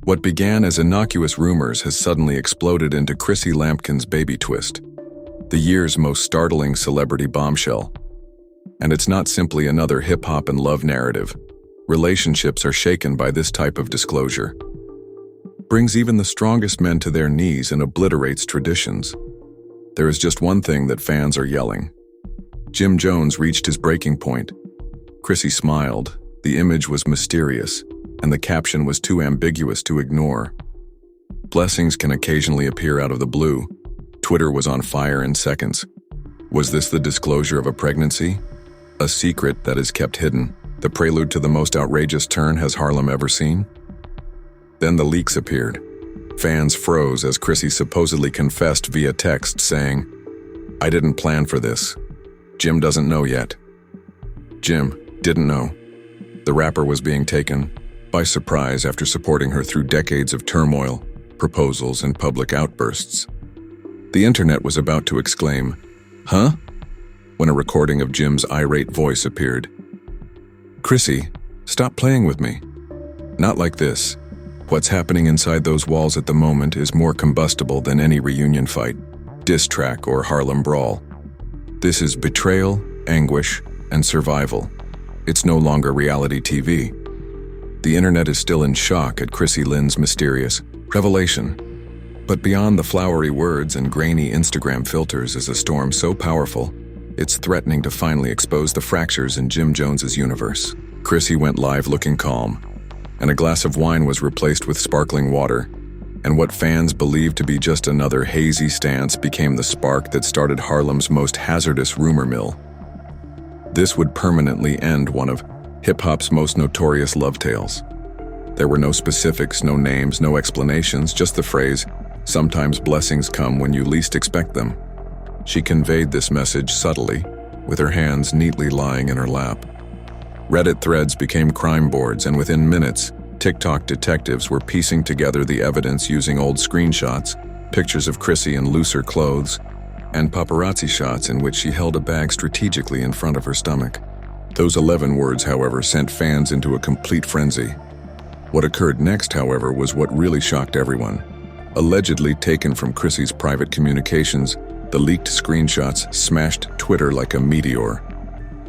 What began as innocuous rumors has suddenly exploded into Chrissy Lampkin's baby twist, the year's most startling celebrity bombshell. And it's not simply another hip-hop and love narrative. Relationships are shaken by this type of disclosure. Brings even the strongest men to their knees and obliterates traditions. There is just one thing that fans are yelling. Jim Jones reached his breaking point. Chrissy smiled. The image was mysterious, and the caption was too ambiguous to ignore. Blessings can occasionally appear out of the blue. Twitter was on fire in seconds. Was this the disclosure of a pregnancy? A secret that is kept hidden, the prelude to the most outrageous turn has Harlem ever seen? Then the leaks appeared. Fans froze as Chrissy supposedly confessed via text saying, "I didn't plan for this. Jim doesn't know yet." Jim didn't know. The rapper was being taken by surprise after supporting her through decades of turmoil, proposals, and public outbursts. The internet was about to exclaim, "Huh?" when a recording of Jim's irate voice appeared. "Chrissy, stop playing with me. Not like this. What's happening inside those walls at the moment is more combustible than any reunion fight, diss track, or Harlem brawl. This is betrayal, anguish, and survival. It's no longer reality TV." The internet is still in shock at Chrissy Lynn's mysterious revelation. But beyond the flowery words and grainy Instagram filters is a storm so powerful, it's threatening to finally expose the fractures in Jim Jones's universe. Chrissy went live looking calm, and a glass of wine was replaced with sparkling water, and what fans believed to be just another hazy stance became the spark that started Harlem's most hazardous rumor mill. This would permanently end one of hip-hop's most notorious love tales. There were no specifics, no names, no explanations, just the phrase, "Sometimes blessings come when you least expect them." She conveyed this message subtly, with her hands neatly lying in her lap. Reddit threads became crime boards, and within minutes, TikTok detectives were piecing together the evidence using old screenshots, pictures of Chrissy in looser clothes, and paparazzi shots in which she held a bag strategically in front of her stomach. Those 11 words, however, sent fans into a complete frenzy. What occurred next, however, was what really shocked everyone. Allegedly taken from Chrissy's private communications, the leaked screenshots smashed Twitter like a meteor.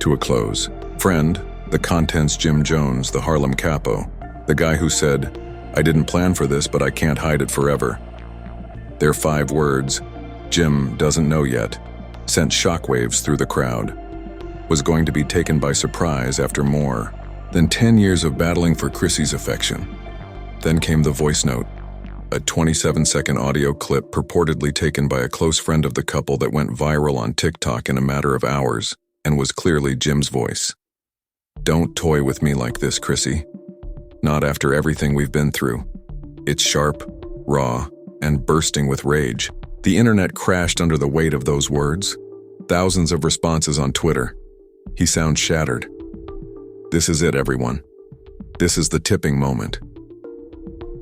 To a close. Friend, the content's Jim Jones, the Harlem capo, the guy who said, "I didn't plan for this, but I can't hide it forever." Their 5 words, "Jim doesn't know yet," sent shockwaves through the crowd. Was going to be taken by surprise after more than 10 years of battling for Chrissy's affection. Then came the voice note, a 27-second audio clip purportedly taken by a close friend of the couple that went viral on TikTok in a matter of hours and was clearly Jim's voice. "Don't toy with me like this, Chrissy. Not after everything we've been through." It's sharp, raw, and bursting with rage. The internet crashed under the weight of those words. Thousands of responses on Twitter. "He sounds shattered." "This is it, everyone. This is the tipping moment."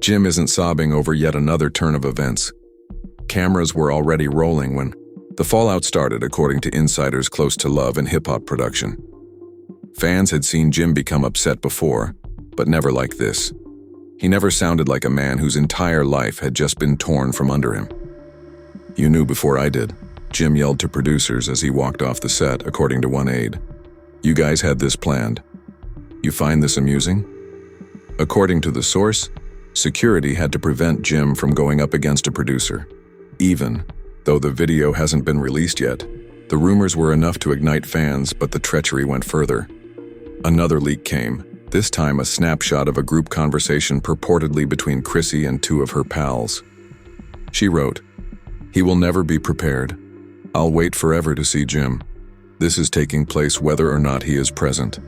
Jim isn't sobbing over yet another turn of events. Cameras were already rolling when the fallout started, according to insiders close to love and hip-hop production. Fans had seen Jim become upset before, but never like this. He never sounded like a man whose entire life had just been torn from under him. "You knew before I did," Jim yelled to producers as he walked off the set, according to one aide. "You guys had this planned. You find this amusing?" According to the source, security had to prevent Jim from going up against a producer. Even though the video hasn't been released yet, the rumors were enough to ignite fans, but the treachery went further. Another leak came, this time a snapshot of a group conversation purportedly between Chrissy and 2 of her pals. She wrote, "He will never be prepared. I'll wait forever to see Jim. This is taking place whether or not he is present."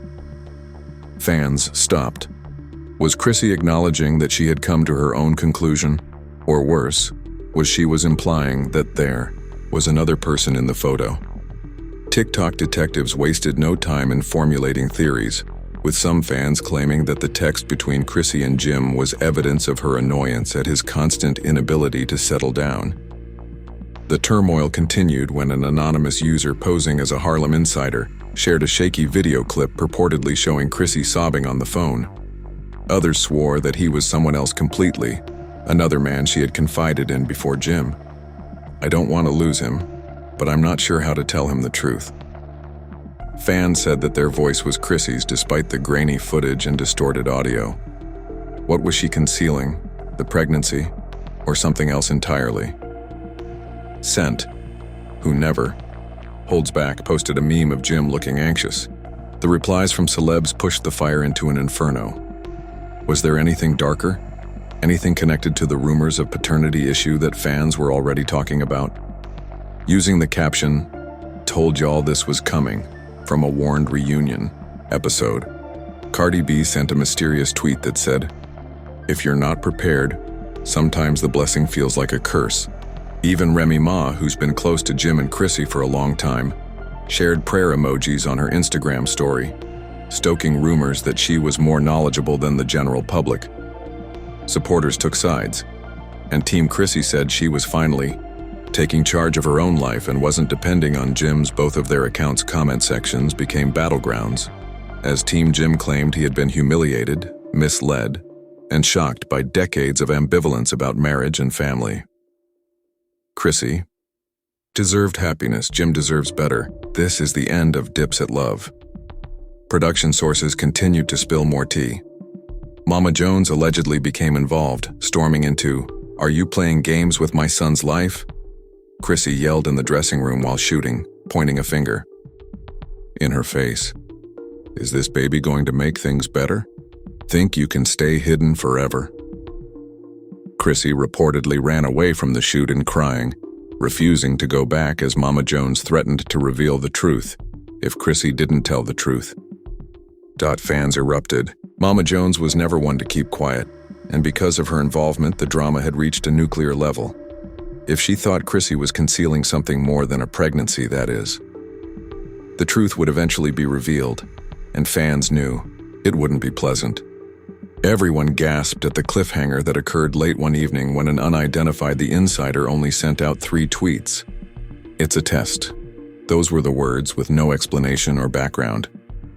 Fans stopped. Was Chrissy acknowledging that she had come to her own conclusion? Or worse, she was implying that there was another person in the photo? TikTok detectives wasted no time in formulating theories, with some fans claiming that the text between Chrissy and Jim was evidence of her annoyance at his constant inability to settle down. The turmoil continued when an anonymous user posing as a Harlem insider shared a shaky video clip purportedly showing Chrissy sobbing on the phone. Others swore that he was someone else completely, another man she had confided in before Jim. I don't want to lose him, but I'm not sure how to tell him the truth. Fans said that their voice was Chrissy's despite the grainy footage and distorted audio. What was she concealing? The pregnancy? Or something else entirely? Scent, who never holds back, posted a meme of Jim looking anxious. The replies from celebs pushed the fire into an inferno. Was there anything darker? Anything connected to the rumors of paternity issue that fans were already talking about? Using the caption, "Told y'all this was coming," from a warned reunion episode, Cardi B sent a mysterious tweet that said, "If you're not prepared, sometimes the blessing feels like a curse." Even Remy Ma, who's been close to Jim and Chrissy for a long time, shared prayer emojis on her Instagram story, stoking rumors that she was more knowledgeable than the general public. Supporters took sides, and Team Chrissy said she was finally taking charge of her own life and wasn't depending on Jim's. Both of their accounts' comment sections became battlegrounds, as Team Jim claimed he had been humiliated, misled, and shocked by decades of ambivalence about marriage and family. Chrissy deserved happiness. Jim deserves better. This is the end of Dips at Love. Production sources continued to spill more tea. Mama Jones allegedly became involved, storming into, "Are you playing games with my son's life?" Chrissy yelled in the dressing room while shooting, pointing a finger. In her face, "Is this baby going to make things better? Think you can stay hidden forever?" Chrissy reportedly ran away from the shoot and crying, refusing to go back as Mama Jones threatened to reveal the truth if Chrissy didn't tell the truth. Fans erupted. Mama Jones was never one to keep quiet, and because of her involvement, the drama had reached a nuclear level. If she thought Chrissy was concealing something more than a pregnancy, that is. The truth would eventually be revealed, and fans knew it wouldn't be pleasant. Everyone gasped at the cliffhanger that occurred late one evening when an unidentified The Insider only sent out 3 tweets. "It's a test." Those were the words, with no explanation or background.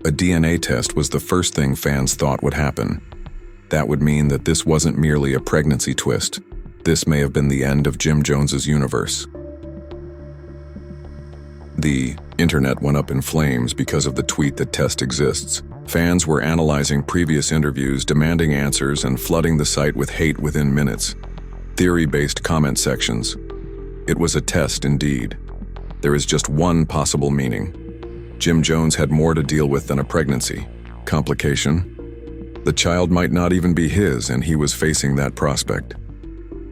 A DNA test was the first thing fans thought would happen. That would mean that this wasn't merely a pregnancy twist. This may have been the end of Jim Jones's universe. The internet went up in flames because of the tweet that test exists. Fans were analyzing previous interviews, demanding answers, and flooding the site with hate within minutes. Theory-based comment sections. It was a test indeed. There is just one possible meaning. Jim Jones had more to deal with than a pregnancy. Complication? The child might not even be his, and he was facing that prospect.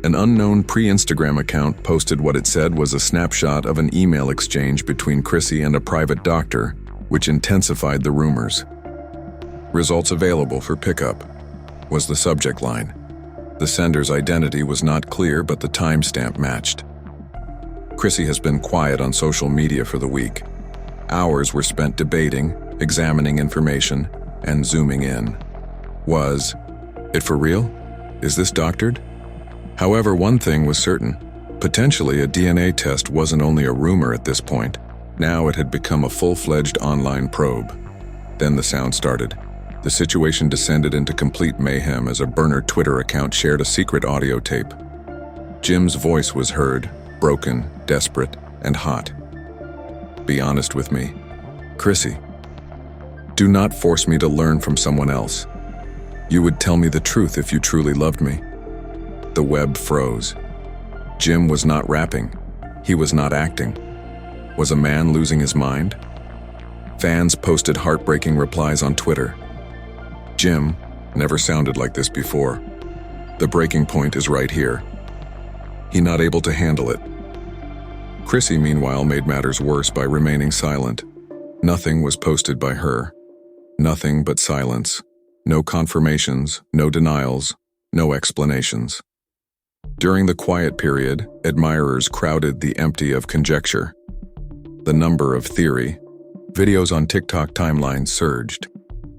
An unknown pre-Instagram account posted what it said was a snapshot of an email exchange between Chrissy and a private doctor, which intensified the rumors. "Results available for pickup," was the subject line. The sender's identity was not clear, but the timestamp matched. Chrissy has been quiet on social media for the week. Hours were spent debating, examining information, and zooming in. Was it for real? Is this doctored? However, one thing was certain. Potentially a DNA test wasn't only a rumor at this point. Now it had become a full-fledged online probe. Then the sound started. The situation descended into complete mayhem as a burner Twitter account shared a secret audio tape. Jim's voice was heard, broken, desperate, and hot. "Be honest with me, Chrissy. Do not force me to learn from someone else. You would tell me the truth if you truly loved me." The web froze. Jim was not rapping. He was not acting. Was a man losing his mind? Fans posted heartbreaking replies on Twitter. Jim never sounded like this before. The breaking point is right here. He not able to handle it. Chrissy, meanwhile, made matters worse by remaining silent. Nothing was posted by her. Nothing but silence. No confirmations, no denials, no explanations. During the quiet period, admirers crowded the empty of conjecture. The number of theory videos on TikTok timelines surged.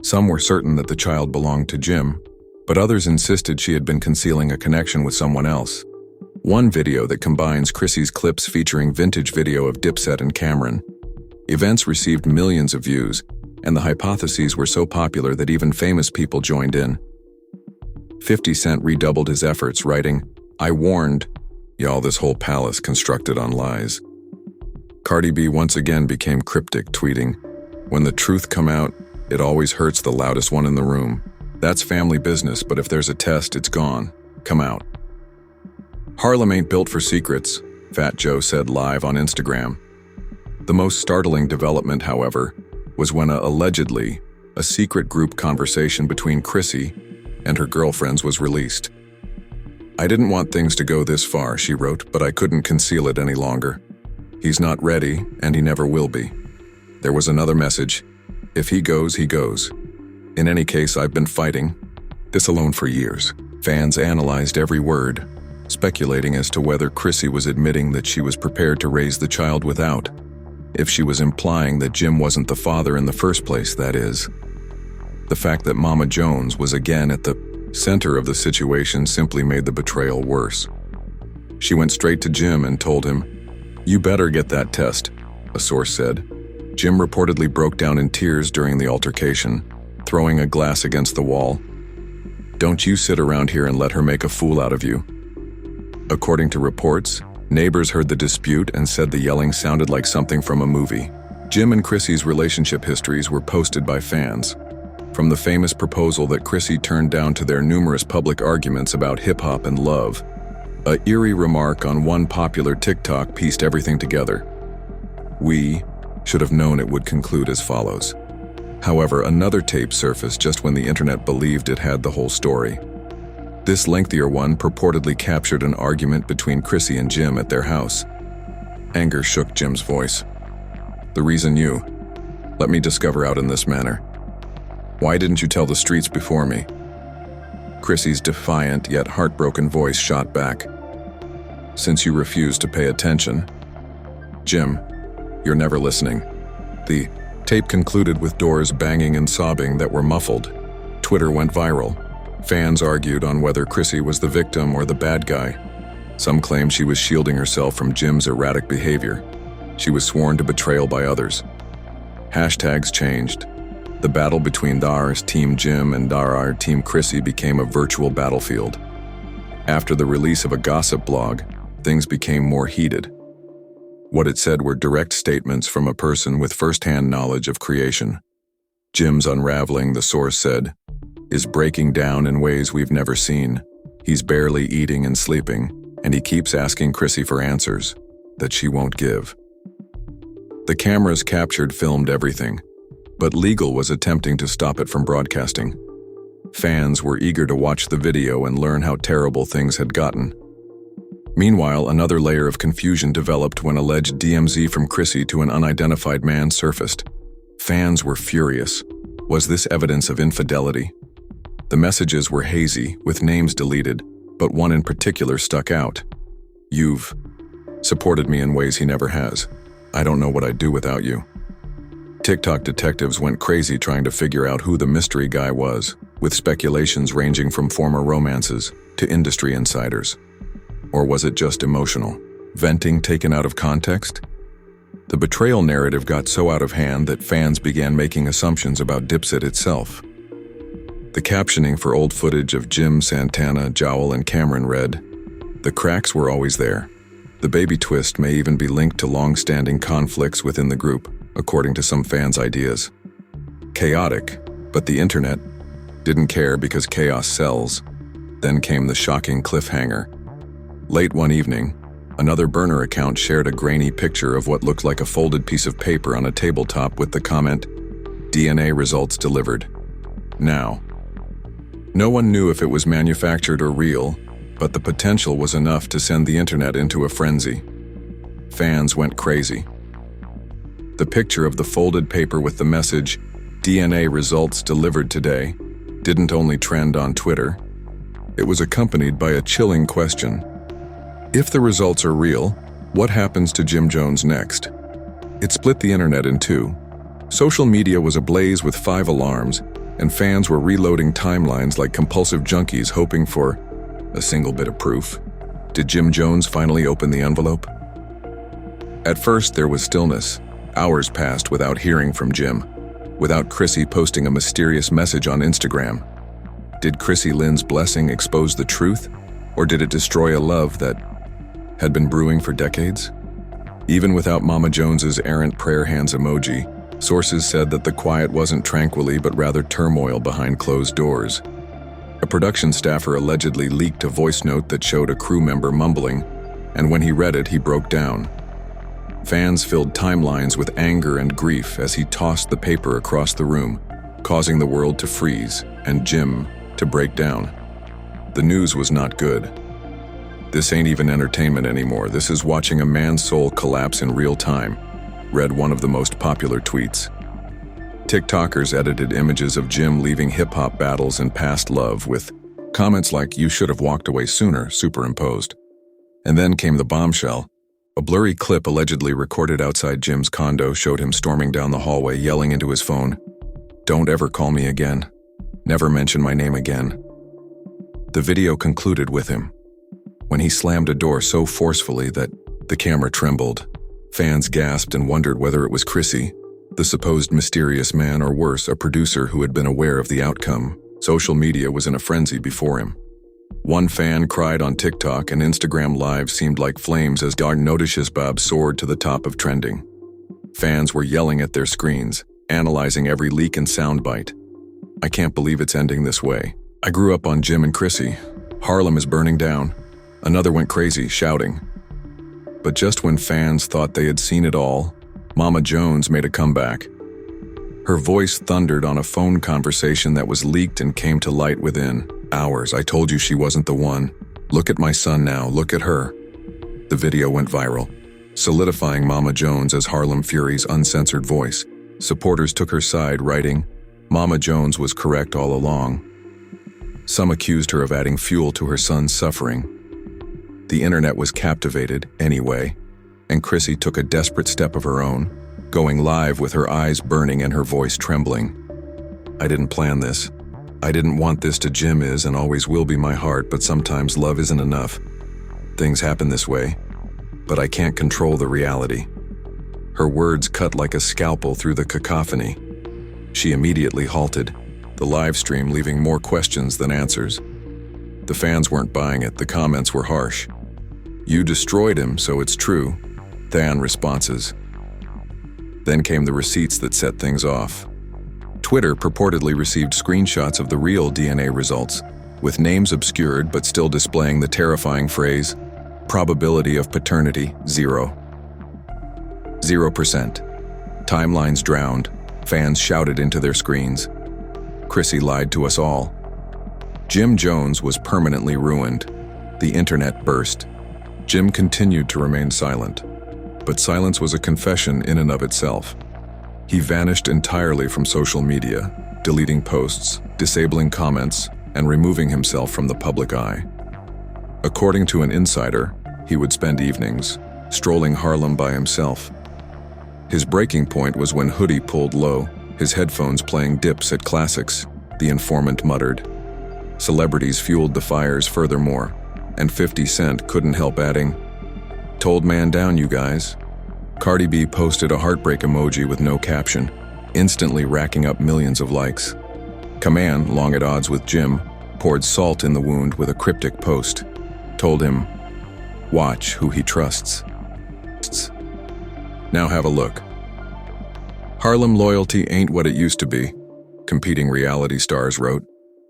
Some were certain that the child belonged to Jim, but others insisted she had been concealing a connection with someone else. One video that combines Chrissy's clips featuring vintage video of Dipset and Cameron. Events received millions of views, and the hypotheses were so popular that even famous people joined in. 50 Cent redoubled his efforts, writing, "I warned y'all, this whole palace constructed on lies." Cardi B once again became cryptic, tweeting, "When the truth come out, it always hurts the loudest one in the room. That's family business, but if there's a test, it's gone. Come out." "Harlem ain't built for secrets," Fat Joe said live on Instagram. The most startling development, however, was when allegedly a secret group conversation between Chrissy and her girlfriends was released. "I didn't want things to go this far," she wrote, "but I couldn't conceal it any longer. He's not ready, and he never will be." There was another message: "If he goes, he goes. In any case, I've been fighting this alone for years." Fans analyzed every word, speculating as to whether Chrissy was admitting that she was prepared to raise the child without, if she was implying that Jim wasn't the father in the first place, that is. The fact that Mama Jones was again at the center of the situation simply made the betrayal worse. She went straight to Jim and told him, "You better get that test," a source said. Jim reportedly broke down in tears during the altercation, throwing a glass against the wall. "Don't you sit around here and let her make a fool out of you." According to reports, neighbors heard the dispute and said the yelling sounded like something from a movie. Jim and Chrissy's relationship histories were posted by fans. From the famous proposal that Chrissy turned down to their numerous public arguments about hip-hop and love, a eerie remark on one popular TikTok pieced everything together. "We should have known it would conclude as follows." However, another tape surfaced just when the internet believed it had the whole story. This lengthier one purportedly captured an argument between Chrissy and Jim at their house. Anger shook Jim's voice. "The reason you let me discover out in this manner. Why didn't you tell the streets before me?" Chrissy's defiant yet heartbroken voice shot back. "Since you refused to pay attention. Jim, you're never listening." The tape concluded with doors banging and sobbing that were muffled. Twitter went viral. Fans argued on whether Chrissy was the victim or the bad guy. Some claimed she was shielding herself from Jim's erratic behavior. She was sworn to betrayal by others. Hashtags changed. The battle between Dar's Team Jim and Dar Team Chrissy became a virtual battlefield. After the release of a gossip blog, things became more heated. What it said were direct statements from a person with first-hand knowledge of creation. Jim's unraveling, the source said, is breaking down in ways we've never seen. He's barely eating and sleeping, and he keeps asking Chrissy for answers that she won't give. The cameras filmed everything, but legal was attempting to stop it from broadcasting. Fans were eager to watch the video and learn how terrible things had gotten. Meanwhile, another layer of confusion developed when alleged DMZ from Chrissy to an unidentified man surfaced. Fans were furious. Was this evidence of infidelity? The messages were hazy, with names deleted, but one in particular stuck out. "You've supported me in ways he never has. I don't know what I'd do without you." TikTok detectives went crazy trying to figure out who the mystery guy was, with speculations ranging from former romances to industry insiders. Or was it just emotional venting taken out of context? The betrayal narrative got so out of hand that fans began making assumptions about Dipset itself. The captioning for old footage of Jim, Santana, Jowl, and Cameron read, "The cracks were always there. The baby twist may even be linked to long-standing conflicts within the group, according to some fans' ideas." Chaotic, but the internet didn't care because chaos sells. Then came the shocking cliffhanger. Late one evening, another burner account shared a grainy picture of what looked like a folded piece of paper on a tabletop with the comment, "DNA results delivered. Now." No one knew if it was manufactured or real, but the potential was enough to send the internet into a frenzy. Fans went crazy. The picture of the folded paper with the message, "DNA results delivered today," didn't only trend on Twitter. It was accompanied by a chilling question. If the results are real, what happens to Jim Jones next? It split the internet in two. Social media was ablaze with 5 alarms, and fans were reloading timelines like compulsive junkies hoping for a single bit of proof. Did Jim Jones finally open the envelope? At first, there was stillness. Hours passed without hearing from Jim, without Chrissy posting a mysterious message on Instagram. Did Chrissy Lynn's blessing expose the truth, or did it destroy a love that had been brewing for decades? Even without Mama Jones's errant prayer hands emoji, sources said that the quiet wasn't tranquility but rather turmoil behind closed doors. A production staffer allegedly leaked a voice note that showed a crew member mumbling, and when he read it, he broke down. Fans filled timelines with anger and grief as he tossed the paper across the room, causing the world to freeze and Jim to break down. The news was not good. "This ain't even entertainment anymore. This is watching a man's soul collapse in real time," read one of the most popular tweets. TikTokers edited images of Jim leaving hip-hop battles and past love with comments like "you should have walked away sooner" superimposed. And then came the bombshell. A blurry clip allegedly recorded outside Jim's condo showed him storming down the hallway yelling into his phone, "Don't ever call me again. Never mention my name again." The video concluded with him when he slammed a door so forcefully that the camera trembled. Fans gasped and wondered whether it was Chrissy, the supposed mysterious man, or worse, a producer who had been aware of the outcome. Social media was in a frenzy before him. One fan cried on TikTok, and Instagram Live seemed like flames as Darn Notices Bob soared to the top of trending. Fans were yelling at their screens, analyzing every leak and soundbite. "I can't believe it's ending this way. I grew up on Jim and Chrissy. Harlem is burning down." Another went crazy, shouting. But just when fans thought they had seen it all, Mama Jones made a comeback. Her voice thundered on a phone conversation that was leaked and came to light within hours. "I told you she wasn't the one. Look at my son now, look at her." The video went viral, solidifying Mama Jones as Harlem Fury's uncensored voice. Supporters took her side, writing, "Mama Jones was correct all along." Some accused her of adding fuel to her son's suffering. The internet was captivated anyway, and Chrissy took a desperate step of her own, going live with her eyes burning and her voice trembling. "I didn't plan this. I didn't want this to Jim is and always will be my heart, but sometimes love isn't enough. Things happen this way, but I can't control the reality." Her words cut like a scalpel through the cacophony. She immediately halted the live stream, leaving more questions than answers. The fans weren't buying it. The comments were harsh. "You destroyed him, so it's true." Than responses. Then came the receipts that set things off. Twitter purportedly received screenshots of the real DNA results, with names obscured but still displaying the terrifying phrase, "Probability of paternity, 0%. Timelines drowned. Fans shouted into their screens. Chrissy lied to us all. Jim Jones was permanently ruined. The internet burst. Jim continued to remain silent. But silence was a confession in and of itself. He vanished entirely from social media, deleting posts, disabling comments, and removing himself from the public eye. According to an insider, he would spend evenings strolling Harlem by himself. His breaking point was when Hoodie pulled low, his headphones playing dips at classics, the informant muttered. Celebrities fueled the fires furthermore, and 50 Cent couldn't help adding, "Told man down, you guys." Cardi B posted a heartbreak emoji with no caption, instantly racking up millions of likes. Kaman, long at odds with Jim, poured salt in the wound with a cryptic post. Told him, "Watch who he trusts." Now have a look. Harlem loyalty ain't what it used to be, competing reality stars wrote.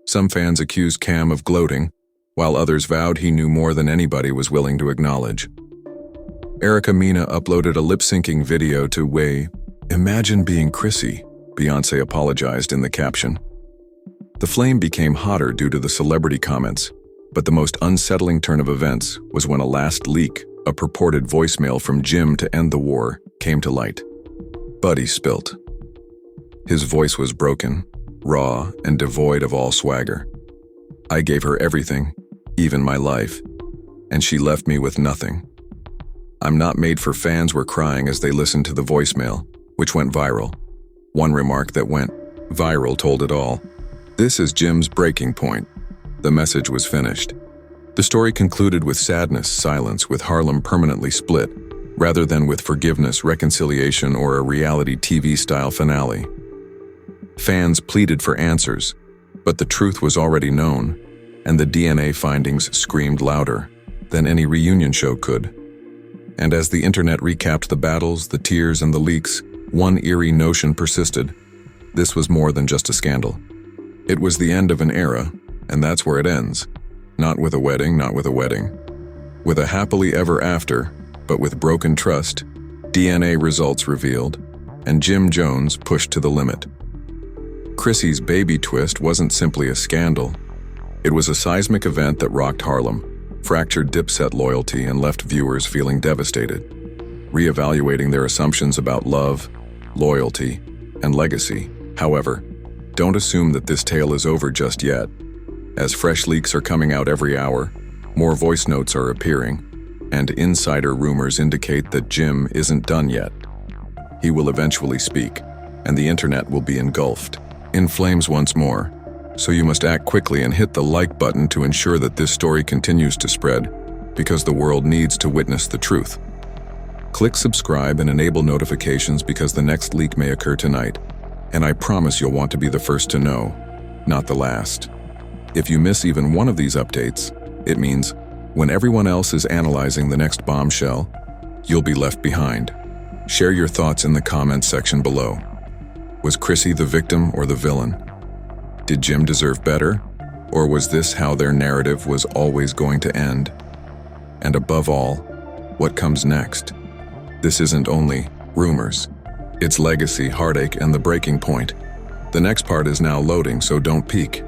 Some fans accused Cam of gloating, while others vowed he knew more than anybody was willing to acknowledge. Erica Mena uploaded a lip-syncing video to Way, "Imagine being Chrissy," Beyoncé apologized in the caption. The flame became hotter due to the celebrity comments, but the most unsettling turn of events was when a last leak, a purported voicemail from Jim to end the war, came to light. Buddy spilt. His voice was broken, raw, and devoid of all swagger. "I gave her everything, even my life, and she left me with nothing. I'm not made for." Fans were crying as they listened to the voicemail, which went viral. One remark that went viral told it all. "This is Jim's breaking point." The message was finished. The story concluded with sadness, silence, with Harlem permanently split, rather than with forgiveness, reconciliation, or a reality TV-style finale. Fans pleaded for answers, But the truth was already known, and the DNA findings screamed louder than any reunion show could. And as the internet recapped the battles, the tears, and the leaks, one eerie notion persisted. This was more than just a scandal. It was the end of an era, and that's where it ends. Not with a wedding, not with a wedding. With a happily ever after, but with broken trust, DNA results revealed, and Jim Jones pushed to the limit. Chrissy's baby twist wasn't simply a scandal. It was a seismic event that rocked Harlem, fractured Dipset loyalty, and left viewers feeling devastated, reevaluating their assumptions about love, loyalty, and legacy. However, don't assume that this tale is over just yet. As fresh leaks are coming out every hour, more voice notes are appearing, and insider rumors indicate that Jim isn't done yet. He will eventually speak, and the internet will be engulfed in flames once more. So you must act quickly and hit the like button to ensure that this story continues to spread, because the world needs to witness the truth. Click subscribe and enable notifications because the next leak may occur tonight, and I promise you'll want to be the first to know, not the last. If you miss even one of these updates, it means when everyone else is analyzing the next bombshell, you'll be left behind. Share your thoughts in the comments section below. Was Chrissy the victim or the villain? Did Jim deserve better? Or was this how their narrative was always going to end? And above all, what comes next? This isn't only rumors. It's legacy, heartache, and the breaking point. The next part is now loading, so don't peek.